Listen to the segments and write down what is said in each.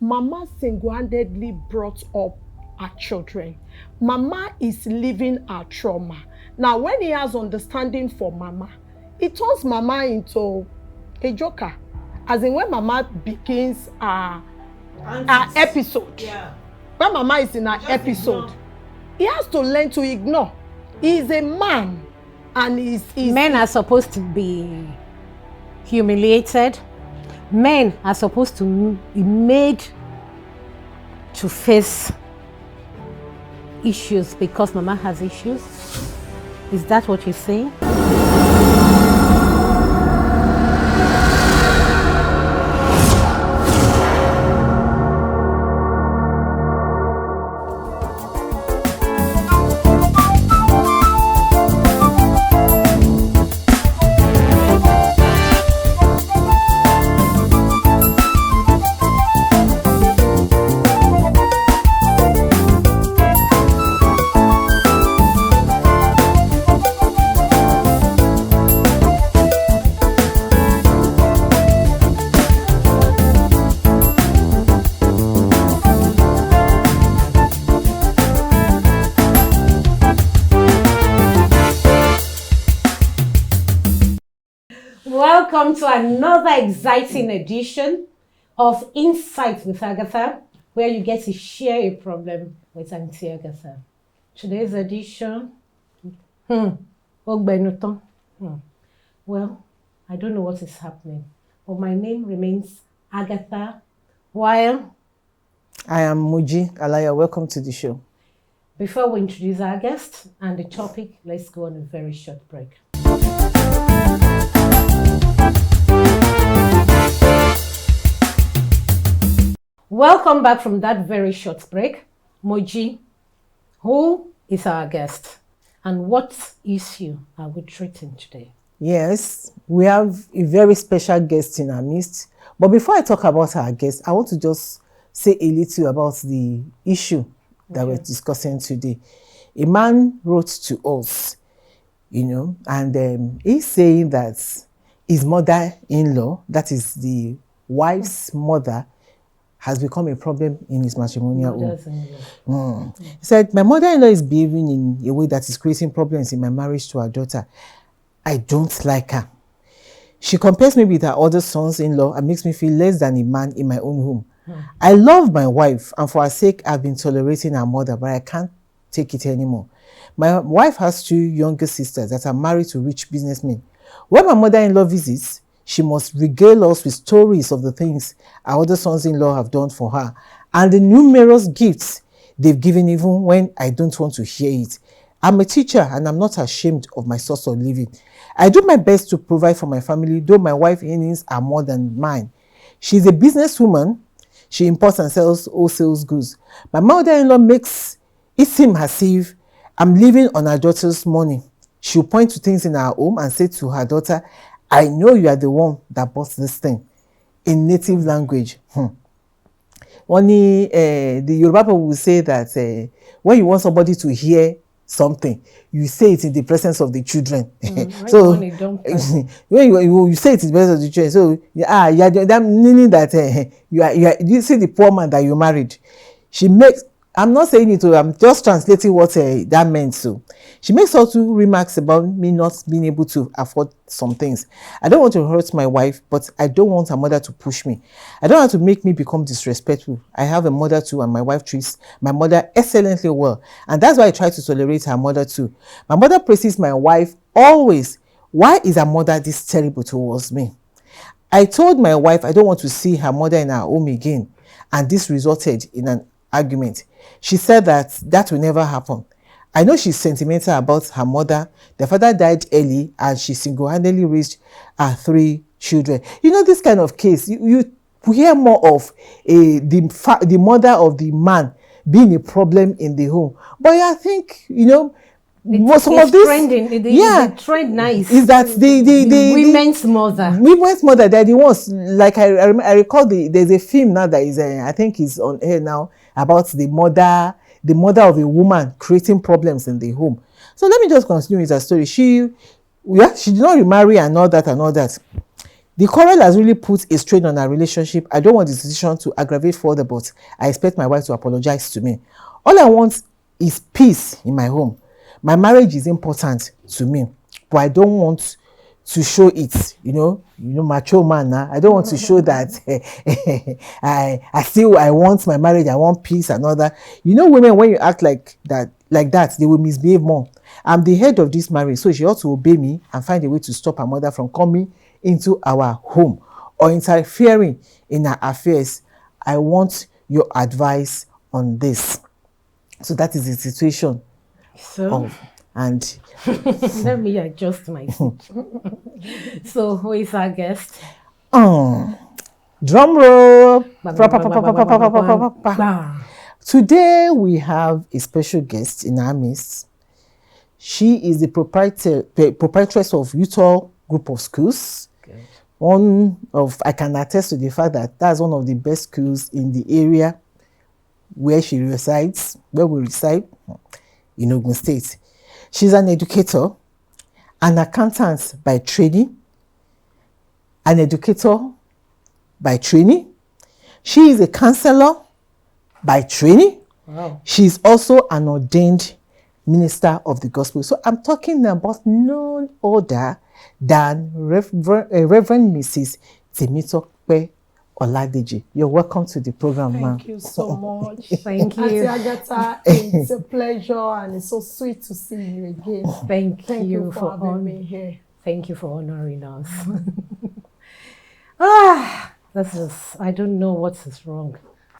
Mama single-handedly brought up her children. Mama is living her trauma. Now, when he has understanding for Mama, it turns Mama into a joker. As in when Mama begins her episode. Yeah. When Mama is in her episode, he has to learn to ignore. He is a man. And men are supposed to be humiliated. Men are supposed to be made to face issues because Mama has issues. Is that what you're saying? Welcome to another exciting edition of Insight with Agatha, where you get to share a problem with Auntie Agatha. Today's edition, well, I don't know what is happening, but my name remains Agatha, while I am Muji Alaya. Welcome to the show. Before we introduce our guest and the topic, let's go on a very short break. Welcome back from that very short break. Moji, who is our guest and what issue are we treating today? Yes, we have a very special guest in our midst. But before I talk about our guest, I want to just say a little about the issue that we're discussing today. A man wrote to us, and he's saying that his mother-in-law, that is the wife's mother, has become a problem in his matrimonial home. He said, my mother-in-law is behaving in a way that is creating problems in my marriage to her daughter. I don't like her. She compares me with her other sons-in-law and makes me feel less than a man in my own home. I love my wife, and for her sake, I've been tolerating her mother, but I can't take it anymore. My wife has 2 younger sisters that are married to rich businessmen. When my mother-in-law visits, she must regale us with stories of the things our other sons-in-law have done for her and the numerous gifts they've given even when I don't want to hear it. I'm a teacher and I'm not ashamed of my source of living. I do my best to provide for my family, though my wife's earnings are more than mine. She's a businesswoman. She imports and sells wholesale goods. My mother-in-law makes it seem as if I'm living on her daughter's money. She'll point to things in her home and say to her daughter, I know you are the one that bought this thing, in native language. Only the Yoruba people will say that when you want somebody to hear something, you say it in the presence of the children. So when you say it in the presence of the children, so that meaning that you see the poor man that you married. She makes. I'm not saying it, I'm just translating what that meant. So she makes also remarks about me not being able to afford some things. I don't want to hurt my wife, but I don't want her mother to push me. I don't want to make me become disrespectful. I have a mother too, and my wife treats my mother excellently well. And that's why I try to tolerate her mother too. My mother praises my wife always. Why is her mother this terrible towards me? I told my wife I don't want to see her mother in her home again, and this resulted in an argument. She said that will never happen. I know she's sentimental about her mother. The father died early and she single-handedly raised her 3 children. This kind of case, you hear more of the mother of the man being a problem in the home. But I think, some of this trending. The trend nice is that the women's mother. Women's mother, they're the ones, like I recall there's a film now that is I think is on air now about the mother of a woman creating problems in the home. So let me just continue with her story. She did not remarry and all that. The quarrel has really put a strain on our relationship. I don't want the situation to aggravate further, but I expect my wife to apologize to me. All I want is peace in my home. My marriage is important to me, but I don't want to show it, macho man. I don't want to show that I want my marriage, I want peace and all that. Women, when you act like that, they will misbehave more. I'm the head of this marriage, so she ought to obey me and find a way to stop her mother from coming into our home or interfering in our affairs. I want your advice on this. So that is the situation. And let me adjust my seat. So who is our guest? Drum roll. Today we have a special guest in our midst. She is the proprietress of Utah Group of Schools. Good. I can attest to the fact that that's one of the best schools in the area where we reside in Ogun State. She's an educator, an accountant by training, an educator by training. She is a counselor by training. Wow. She's also an ordained minister of the gospel. So I'm talking about none other than Reverend Mrs. Temitope Oladeji. You're welcome to the program, ma'am. Thank you so much. Thank you. Auntie Agatha, it's a pleasure and it's so sweet to see you again. Thank you for having me here. Thank you for honoring us. I don't know what is wrong.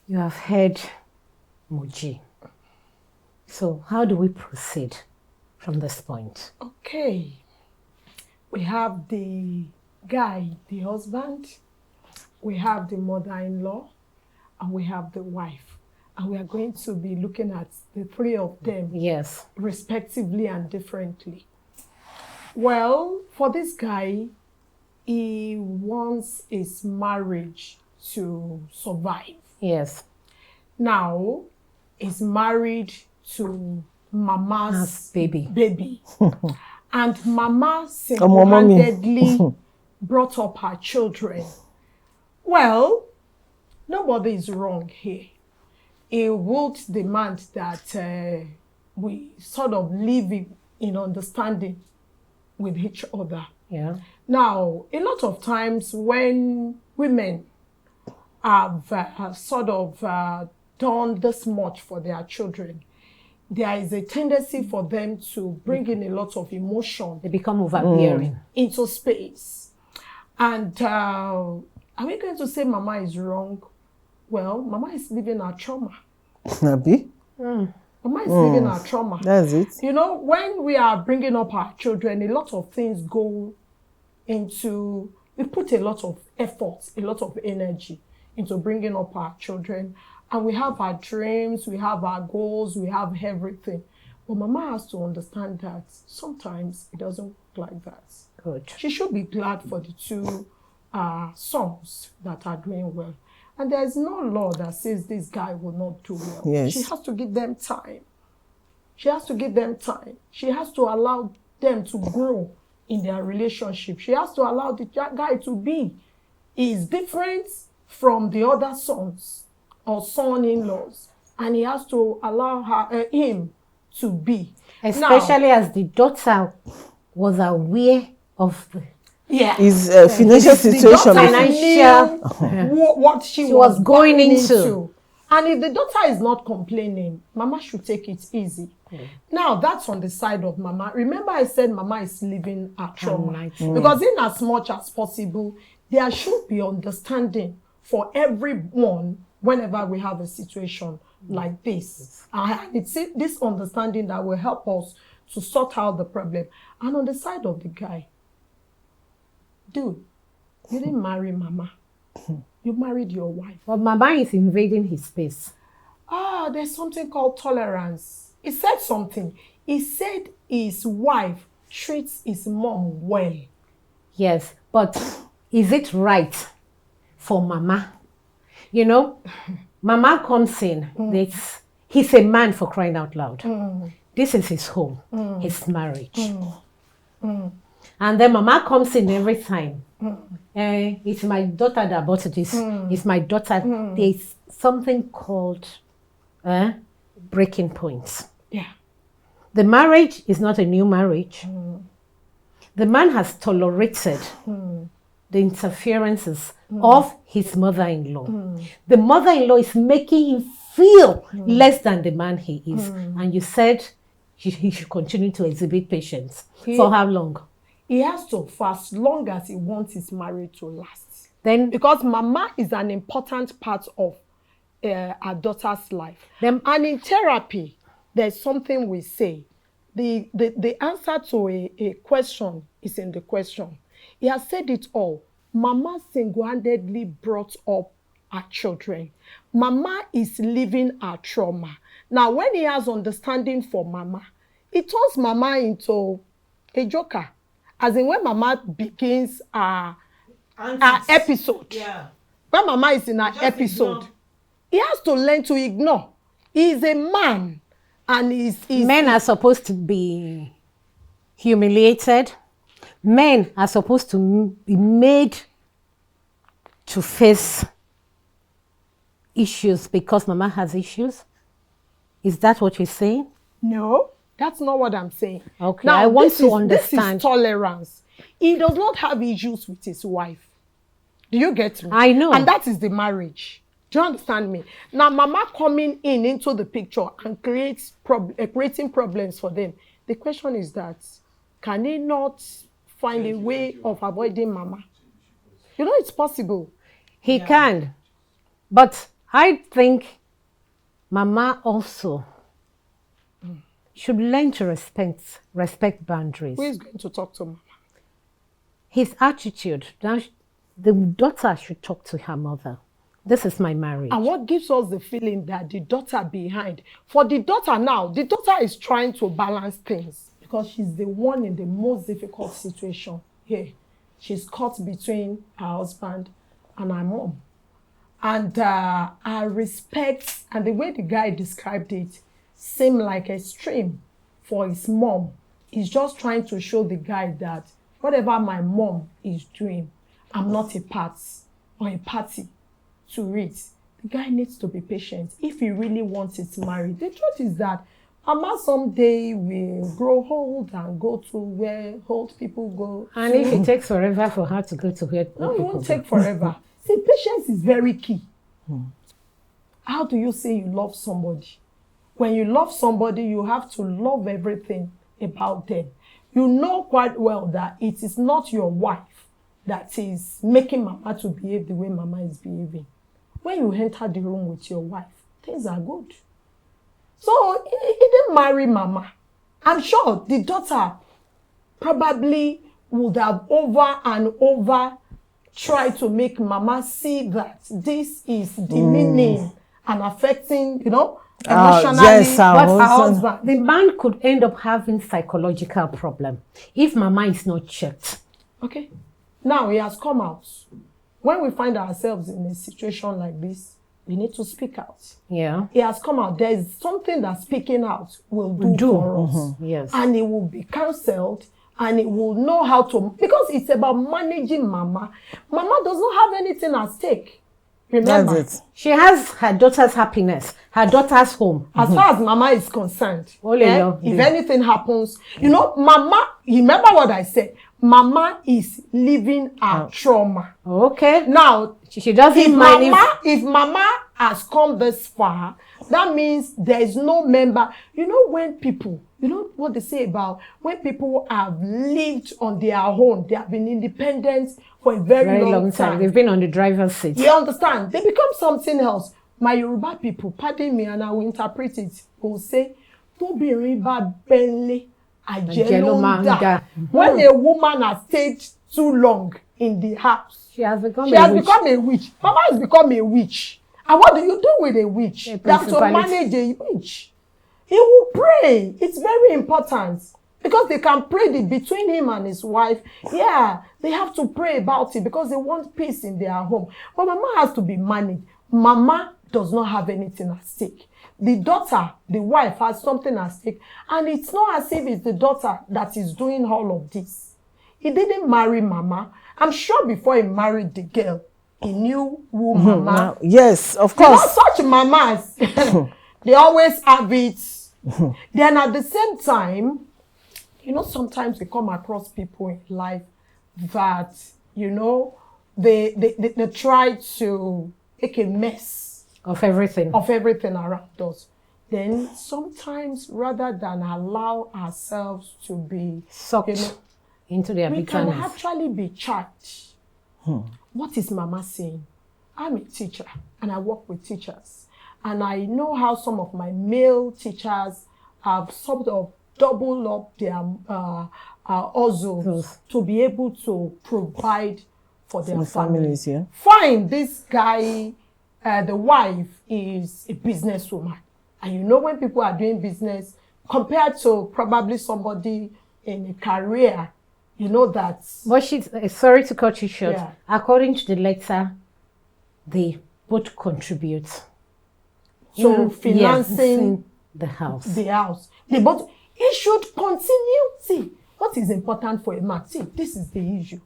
You have heard Moji. So how do we proceed from this point? Okay. We have the guy, the husband. We have the mother-in-law, and we have the wife. And we are going to be looking at the three of them. Yes. Respectively and differently. Well, for this guy, he wants his marriage to survive. Yes. Now, he's married to Mama's baby. And Mama single-handedly brought up her children. Well, nobody is wrong here. He would demand that we sort of live in understanding with each other. Yeah. Now, a lot of times when women have done this much for their children, there is a tendency for them to bring in a lot of emotion. They become overbearing. Into space. And are we going to say Mama is wrong? Well, Mama is living her trauma. Nabi? Mama is living her trauma. That's it. When we are bringing up our children, a lot of things go into, we put a lot of effort, a lot of energy into bringing up our children. And we have our dreams, we have our goals, we have everything. But Mama has to understand that sometimes it doesn't work like that. Good. She should be glad for the two sons that are doing well. And there is no law that says this guy will not do well. Yes. She has to give them time. She has to give them time. She has to allow them to grow in their relationship. She has to allow the guy to be. He is different from the other sons or son-in-laws. And he has to allow him to be. Especially as the daughter was aware of his financial situation. What she was going into. And if the daughter is not complaining, Mama should take it easy. Now, that's on the side of Mama. Remember I said Mama is living her trauma. Because in as much as possible, there should be understanding for everyone whenever we have a situation like this. And it's this understanding that will help us to sort out the problem. And on the side of the guy, dude, you didn't marry Mama. You married your wife. But Mama is invading his space. There's something called tolerance. He said something. He said his wife treats his mom well. Yes, but is it right for Mama? Mama comes in. He's a man, for crying out loud. This is his home, his marriage. And then Mama comes in every time It's my daughter that bought this. It's my daughter. There's something called breaking points. Yeah. The marriage is not a new marriage. The man has tolerated the interferences of his mother-in-law. The mother-in-law is making him feel less than the man he is. And you said he should continue to exhibit patience. For how long? He has to, for as long as he wants his marriage to last. Then, because mama is an important part of our daughter's life. And in therapy, there's something we say. The answer to a question is in the question. He has said it all. Mama single-handedly brought up our children. Mama is living our trauma. Now, when he has understanding for mama, it turns mama into a joker. As in when mama begins our episode. Yeah. When mama is in our episode, he has to learn to ignore. He is a man. And men are supposed to be humiliated. Men are supposed to be made to face issues because mama has issues. Is that what you're saying? No, that's not what I'm saying. Okay, now, I want to understand. This is tolerance. He does not have issues with his wife. Do you get me? I know. And that is the marriage. Do you understand me? Now, mama coming into the picture and creating problems for them. The question is that, can he not find a way of avoiding mama? You know, it's possible. He can. But I think mama also should learn to respect boundaries. Who is going to talk to mama? His attitude. The daughter should talk to her mother. This is my marriage. And what gives us the feeling that the daughter behind? For the daughter now, the daughter is trying to balance things because she's the one in the most difficult situation here. She's caught between her husband and her mom. And her respect and the way the guy described it seemed like extreme for his mom. He's just trying to show the guy that whatever my mom is doing, I'm not a part or a party to it. The guy needs to be patient if he really wants it married. The truth is that mama someday will grow old and go to where old people go. And if it takes forever for her to go to where no, it won't take forever. See, patience is very key. How do you say you love somebody? When you love somebody, you have to love everything about them. You know quite well that it is not your wife that is making mama to behave the way mama is behaving. When you enter the room with your wife, things are good. So he didn't marry mama. I'm sure the daughter probably would have over and over tried to make mama see that this is demeaning and affecting, emotionally but her husband. The man could end up having psychological problem if mama is not checked. Okay. Now he has come out. When we find ourselves in a situation like this, we need to speak out. Yeah. He has come out. There's something that speaking out will do for us. Yes. And it will be counseled and it will know how to, because it's about managing mama. Mama does not have anything at stake. Remember, that's it. She has her daughter's happiness, her daughter's home. As far as mama is concerned, if anything happens, mama, remember what I said, mama is living her trauma. Okay. Now, she doesn't mind if mama has come this far, that means there is no member. When people, what they say about when people have lived on their own, they have been independent for a very long time. They've been on the driver's seat. You understand? They become something else. My Yoruba people, pardon me, and I will interpret it, will say, "Tóbìnrin bá bẹ́lẹ̀, àjẹ́ ló ń dà." When a woman has stayed too long in the house, she has become a witch. Mama has become a witch. And what do you do with a witch? You have to manage a witch. He will pray. It's very important. Because they can pray between him and his wife. Yeah, they have to pray about it because they want peace in their home. But mama has to be managed. Mama does not have anything at stake. The daughter, the wife, has something at stake. And it's not as if it's the daughter that is doing all of this. He didn't marry mama. I'm sure before he married the girl, he knew who mama. Yes, of course. Such mamas, they always have it. Then at the same time, sometimes we come across people in life that, they try to make a mess of everything around us. Then sometimes, rather than allow ourselves to be sucked into their we bitterness, can actually be charged. What is mama saying? I'm a teacher and I work with teachers. And I know how some of my male teachers have sort of doubled up their hustles to be able to provide for their families. Yeah. Fine, this guy, the wife is a businesswoman. And when people are doing business, compared to probably somebody in a career, that... But sorry to cut you short. Yeah. According to the letter, they both contribute. So financing the house. They both... It should continue. See, what is important for a man? See, this is the issue.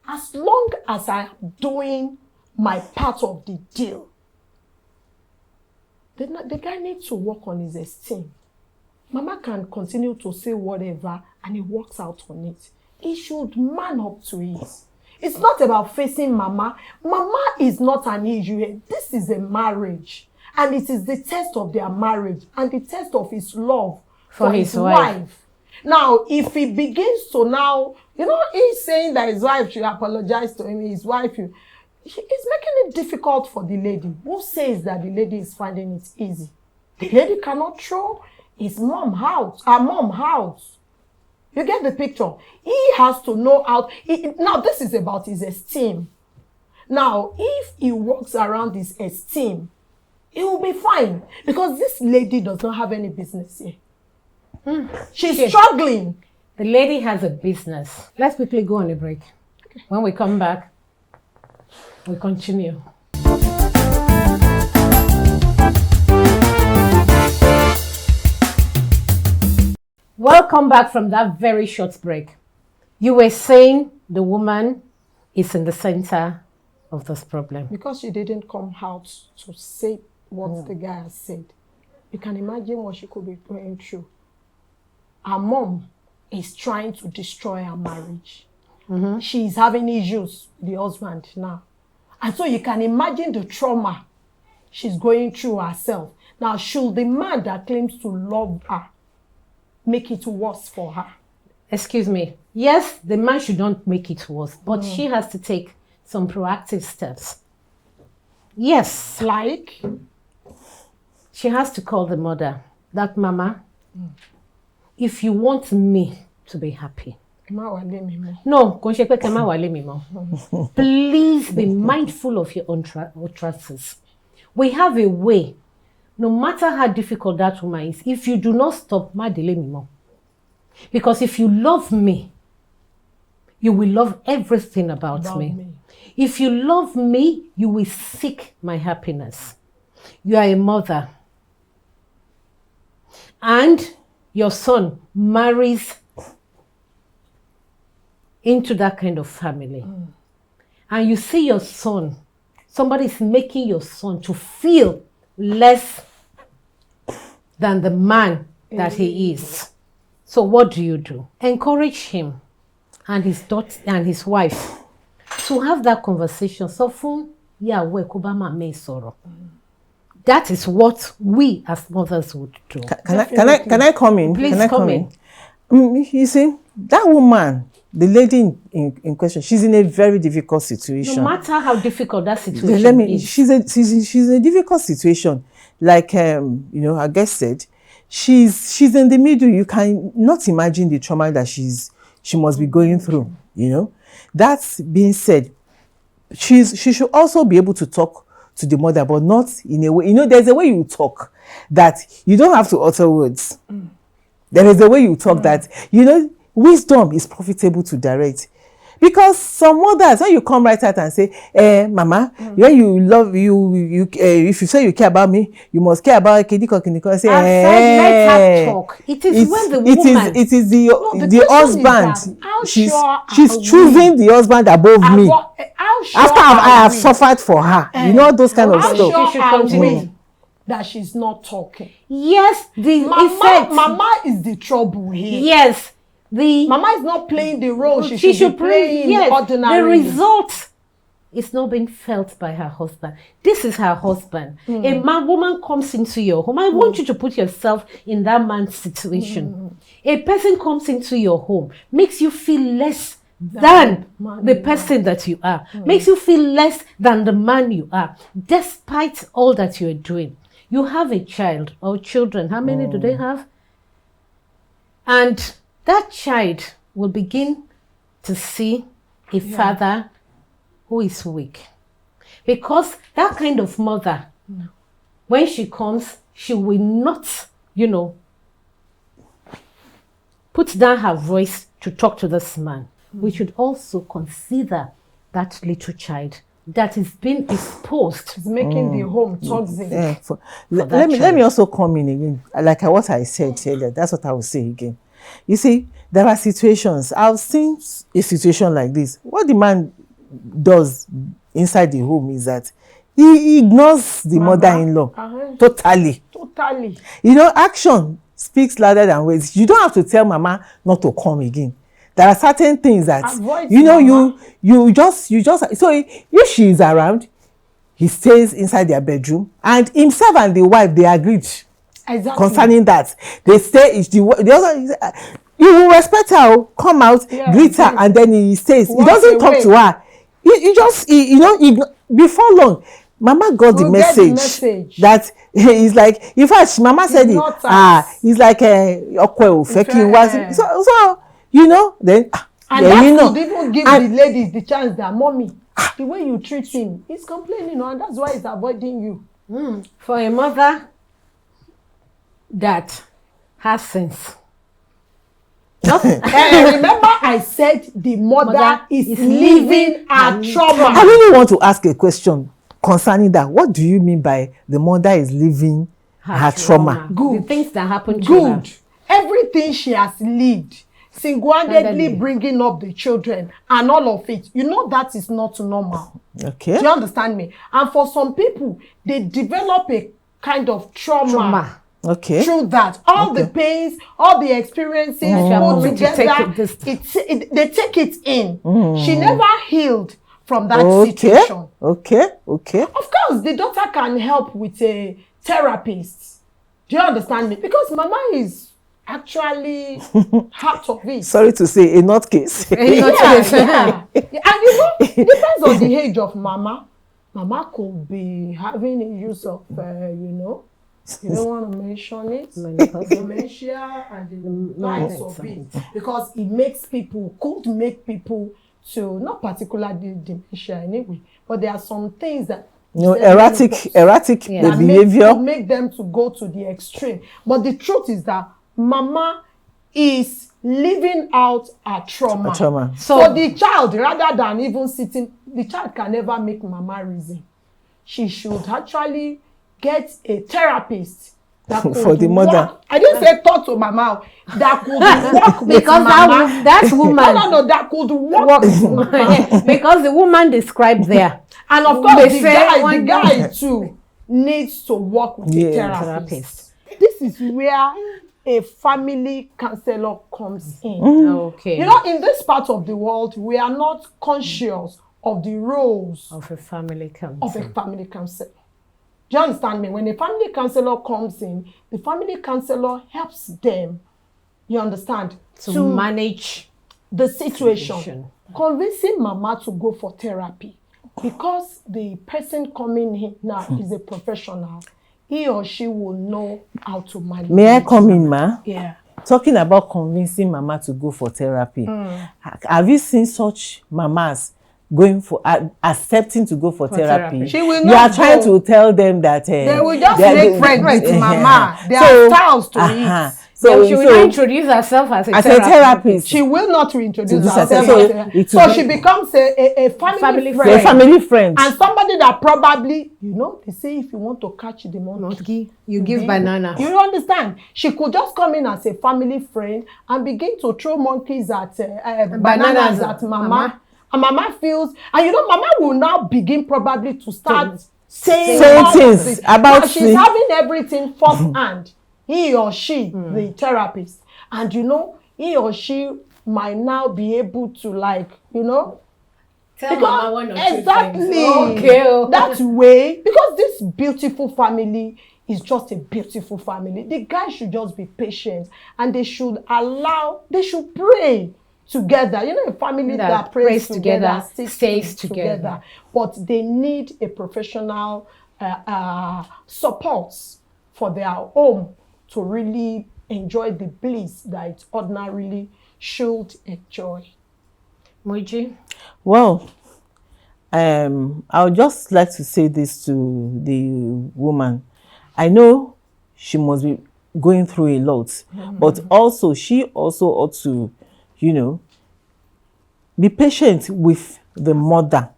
As long as I am doing my part of the deal, the guy needs to work on his esteem. Mama can continue to say whatever and he works out on it. He should man up to it. It's not about facing mama. Mama is not an issue. This is a marriage. And it is the test of their marriage and the test of his love for his wife. Now, if he begins to now, he's saying that his wife should apologize to him, his wife, he's making it difficult for the lady. Who says that the lady is finding it easy? The lady cannot throw her mom out. You get the picture? He has to know how. Now, this is about his esteem. Now, if he works around his esteem, he will be fine. Because this lady does not have any business here. She's struggling. The lady has a business. Let's quickly go on a break. Okay. When we come back, we continue. Welcome back from that very short break. You were saying the woman is in the center of this problem. Because she didn't come out to say what the guy has said. You can imagine what she could be going through. Her mom is trying to destroy her marriage. She's having issues with the husband now. And so you can imagine the trauma she's going through herself. Now, should the man that claims to love her make it worse for her? Excuse me. Yes, the man should not make it worse, but she has to take some proactive steps. Yes. Like? She has to call the mother. That mama, if you want me to be happy. No, please be mindful of your utterances. We have a way, no matter how difficult that woman is, if you do not stop, because if you love me, you will love everything about me. If you love me, you will seek my happiness. You are a mother. And your son marries into that kind of family. And you see your son, somebody is making your son to feel less than the man that he is. So what do? Encourage him and his daughter and his wife to have that conversation. So that is what we as mothers would do. Can I come in? Please come in. You see, that woman, the lady in question, she's in a very difficult situation. No matter how difficult that situation is. She's in a difficult situation. Like our guest said, she's in the middle. You can not imagine the trauma that she must be going through. That being said, she should also be able to talk to the mother, but not in a way. There's a way you talk that you don't have to utter words. There is a way you talk that wisdom is profitable to direct. Because some mothers, when you come right out and say, mama, when you love you if you say you care about me, you must care about Kidiko. Say, let her talk. It is when the woman. It is the the husband. She's choosing the husband above me. After I have suffered for her, you know those kind of stuff. How sure are we that she's not talking? Yes, Mama is the trouble here. Yes. Mama is not playing the role she should be playing ordinarily. The result is not being felt by her husband. This is her husband. A woman comes into your home. I want you to put yourself in that man's situation. A person comes into your home, makes you feel less than the person that you are. Makes you feel less than the man you are. Despite all that you're doing. You have a child or children. How many do they have? And that child will begin to see a father who is weak. Because that kind of mother, when she comes, she will not, put down her voice to talk to this man. We should also consider that little child that is being exposed. It's making the home toxic. Yeah, let me also come in again. Like what I said earlier, that's what I will say again. You see, there are situations. I've seen a situation like this. What the man does inside the home is that he ignores the mother-in-law totally. Action speaks louder than words. You don't have to tell mama not to come again. There are certain things that you just so if she is around, he stays inside their bedroom, and himself and the wife, they agreed concerning that. They stay the other. You will respect her, come out, greet her, and then he stays. He doesn't talk to her. He just before long, Mama got the message that he's like, in fact, Mama said he's like so then and that could even give the ladies the chance that mommy, the way you treat him, he's complaining, and that's why he's avoiding you. For a mother that has sense. Remember I said the mother is living her trauma. I really want to ask a question concerning that. What do you mean by the mother is living her trauma? Good. The things that happen to her. Everything she has lived, single-handedly bringing up the children and all of it, that is not normal. Okay. Do you understand me? And for some people, they develop a kind of trauma. Okay. Through that, all the pains, all the experiences put together, they take it in. She never healed from that situation. Okay. Of course, the daughter can help with a therapist. Do you understand me? Because Mama is actually part of it. Sorry to say, a nutcase. Yeah. And it depends on the age of Mama. Mama could be having a use of, you don't want to mention it, dementia and the likes of it, because it could make people to, not particularly dementia anyway, but there are some things that erratic behavior make them to go to the extreme. But the truth is that Mama is living out a trauma. So the child, rather than even sitting, the child can never make Mama reason. She should actually get a therapist that could for the mother. I didn't say talk to Mama. That could work with because Mama. that woman. No, that could work with Mama. Because the woman described there. And of course, the guy too needs to work with a therapist. This is where a family counselor comes in. Okay. In this part of the world, we are not conscious of the roles of a family counselor. Do you understand me? When a family counselor comes in, the family counselor helps them, you understand, to manage the situation. Convincing Mama to go for therapy, because the person coming in now is a professional. He or she will know how to manage. May I come in, ma? Yeah. Talking about convincing Mama to go for therapy. Have you seen such mamas going for accepting to go for therapy? She will you are trying to tell them that they will just make friends with Mama. There are styles to it. So she will not introduce herself as a therapist. She will not reintroduce herself. So she becomes a family friend. A family friend. And somebody that probably, they say if you want to catch the monkey, you give banana. You understand? She could just come in as a family friend and begin to throw monkeys at bananas at Mama. And Mama feels, and Mama will now begin probably to start saying things about now she's having everything firsthand. He or she, the therapist, and he or she might now be able to tell Mama one or two exactly things. Okay. That way, because this beautiful family is just a beautiful family. The guy should just be patient, and they should pray together. A family that prays together stays together. But they need a professional support for their home to really enjoy the bliss that it ordinarily should enjoy. Moji? Well, I would just like to say this to the woman. I know she must be going through a lot, but also she also ought to, be patient with the mother.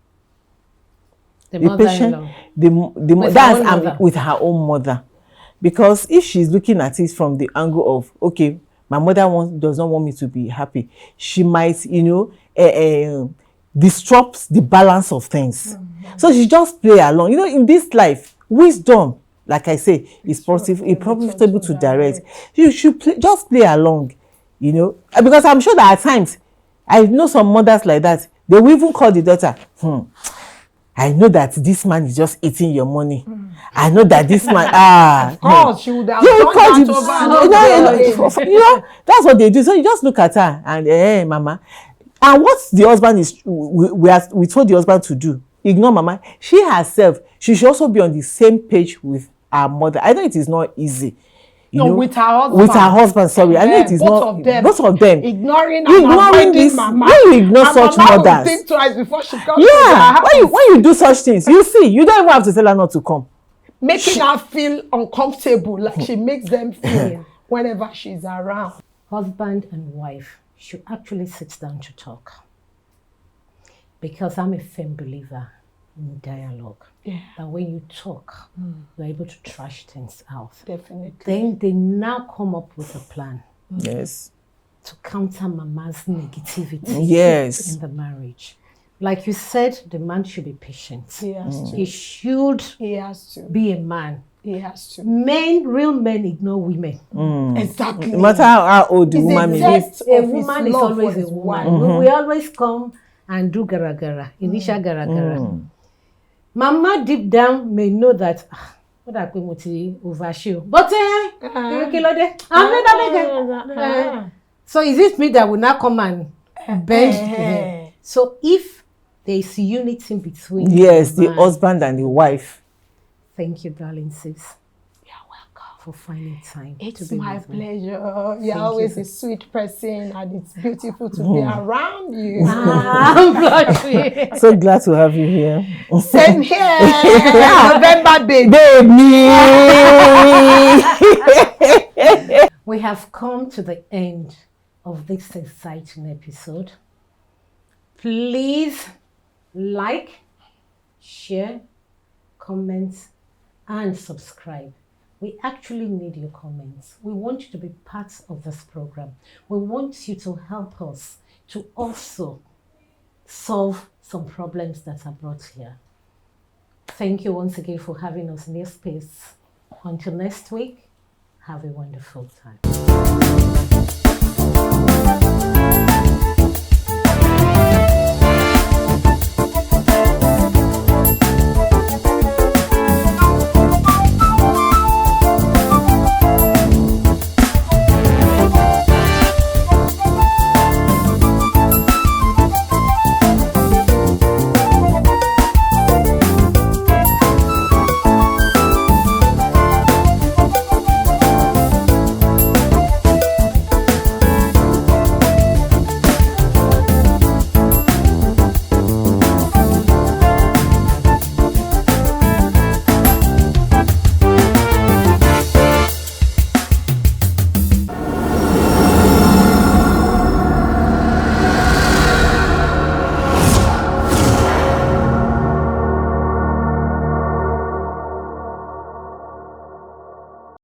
Be patient with her own mother. Because if she's looking at it from the angle of, okay, my mother does not want me to be happy, she might, disrupt the balance of things. So she just play along. In this life, wisdom, like I say, is profitable to direct. You should just play along, because I'm sure that at times, I know some mothers like that, they will even call the daughter, I know that this man is just eating your money. I know that this man, of course, she would have done that over. That's what they do. So you just look at her and, hey, Mama. And what the husband is, we told the husband to do, ignore Mama. She herself, she should also be on the same page with her mother. I know it is not easy. With her husband. With her husband, sorry. I know it is not. Both of them. Ignoring this. Mama. When you ignore such Mama mothers. Will think twice before she comes. Yeah. When you do such things, you see, you don't even have to tell her not to come. Making her feel uncomfortable, like she makes them feel whenever she's around. Husband and wife should actually sit down to talk. Because I'm a firm believer in dialogue. Yeah. That when you talk, you're able to trash things out. Definitely. Then they now come up with a plan. Yes. To counter Mama's negativity in the marriage. Like you said, the man should be patient. He has to. He has to be a man. He has to. Real men ignore women. Exactly. No matter how old the woman is. A woman is always a woman. We always come and do gara-gara, initial gara-gara. Mama deep down may know that what I could overshoot. But so is it me that will now come and bend? So if there is unity between the husband and the wife. Thank you, darling sis. You're welcome for finding time. It's my pleasure. You're always a sweet person, and it's beautiful to be around you. I'm blushing. So glad to have you here. Same here. November baby. We have come to the end of this exciting episode. Please like, share, comment, and subscribe. We actually need your comments. We want you to be part of this program. We want you to help us to also solve some problems that are brought here. Thank you once again for having us in your space. Until next week, have a wonderful time.